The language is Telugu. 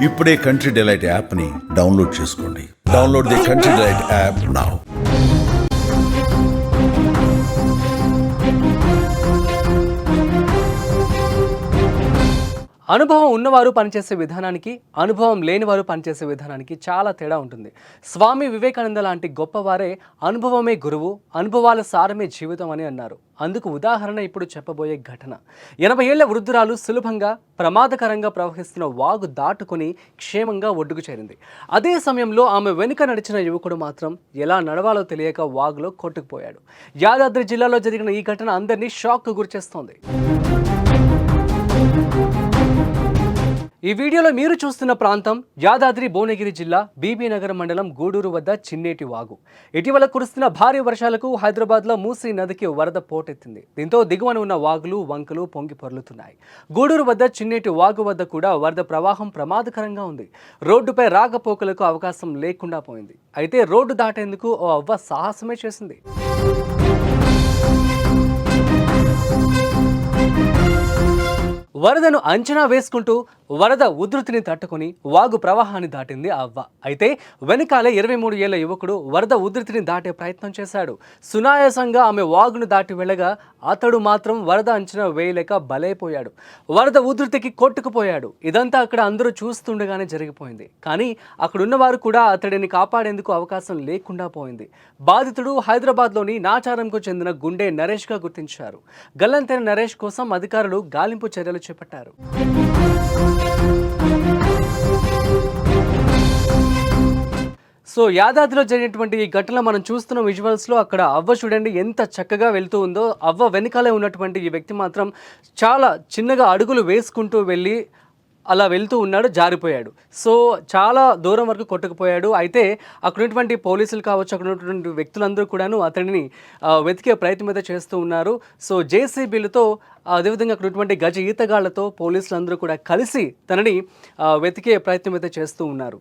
ఇప్పుడే కంట్రీ డిలైట్ యాప్ని డౌన్లోడ్ చేసుకోండి. Download the country delight app now. అనుభవం ఉన్నవారు పనిచేసే విధానానికి, అనుభవం లేనివారు పనిచేసే విధానానికి చాలా తేడా ఉంటుంది. స్వామి వివేకానంద లాంటి గొప్పవారే అనుభవమే గురువు, అనుభవాల సారమే జీవితం అని అన్నారు. అందుకు ఉదాహరణ ఇప్పుడు చెప్పబోయే ఘటన. 80 ఏళ్ల వృద్ధురాలు సులభంగా ప్రమాదకరంగా ప్రవహిస్తున్న వాగు దాటుకుని క్షేమంగా ఒడ్డుకు చేరింది. అదే సమయంలో ఆమె వెనుక నడిచిన యువకుడు మాత్రం ఎలా నడవాలో తెలియక వాగులో కొట్టుకుపోయాడు. యాదాద్రి జిల్లాలో జరిగిన ఈ ఘటన అందరినీ షాక్కు గురిచేస్తోంది. ఈ వీడియోలో మీరు చూస్తున్న ప్రాంతం యాదాద్రి భువనగిరి జిల్లా బీబీనగర్ మండలం గూడూరు వద్ద చిన్నేటి వాగు. ఇటీవల కురుస్తున్న భారీ వర్షాలకు హైదరాబాద్లో మూసీ నదికి వరద పోటెత్తింది. దీంతో దిగువన ఉన్న వాగులు, వంకలు పొంగి పొర్లుతున్నాయి. గూడూరు వద్ద చిన్నేటి వాగు వద్ద కూడా వరద ప్రవాహం ప్రమాదకరంగా ఉంది. రోడ్డుపై రాకపోకలకు అవకాశం లేకుండా పోయింది. అయితే రోడ్డు దాటేందుకు ఓ అవ్వ సాహసమే చేసింది. వరదను అంచనా వేసుకుంటూ వరద ఉధృతిని తట్టుకుని వాగు ప్రవాహాన్ని దాటింది ఆ అవ్వ. అయితే వెనకాలే 23 ఏళ్ల యువకుడు వరద ఉధృతిని దాటే ప్రయత్నం చేశాడు. సునాయాసంగా ఆమె వాగును దాటి వెళ్ళగా అతడు మాత్రం వరద అంచనా వేయలేక బలైపోయాడు. వరద ఉధృతికి కొట్టుకుపోయాడు. ఇదంతా అక్కడ అందరూ చూస్తుండగానే జరిగిపోయింది. కానీ అక్కడున్నవారు కూడా అతడిని కాపాడేందుకు అవకాశం లేకుండా పోయింది. బాధితుడు హైదరాబాద్లోని నాచారంకు చెందిన గుండె నరేష్గా గుర్తించారు. గల్లంతైన నరేష్ కోసం అధికారులు గాలింపు చర్యలు చేపట్టారు. సో యాదాద్రిలో జరిగినటువంటి ఈ ఘటనలో మనం చూస్తున్న విజువల్స్లో అక్కడ అవ్వ చూడండి ఎంత చక్కగా వెళ్తూ ఉందో. అవ్వ వెనకాలే ఉన్నటువంటి ఈ వ్యక్తి మాత్రం చాలా చిన్నగా అడుగులు వేసుకుంటూ వెళ్ళి అలా వెళ్తూ ఉన్నాడు, జారిపోయాడు. సో చాలా దూరం వరకు కొట్టుకుపోయాడు. అయితే అక్కడ ఉన్నటువంటి పోలీసులు కావచ్చు, అక్కడ ఉన్నటువంటి వ్యక్తులందరూ కూడాను అతడిని వెతికే ప్రయత్నం అయితే చేస్తూ ఉన్నారు. సో జేసీబీలతో, అదేవిధంగా అక్కడ ఉన్నటువంటి గజ ఈతగాళ్లతో పోలీసులందరూ కూడా కలిసి తనని వెతికే ప్రయత్నం అయితే చేస్తూ ఉన్నారు.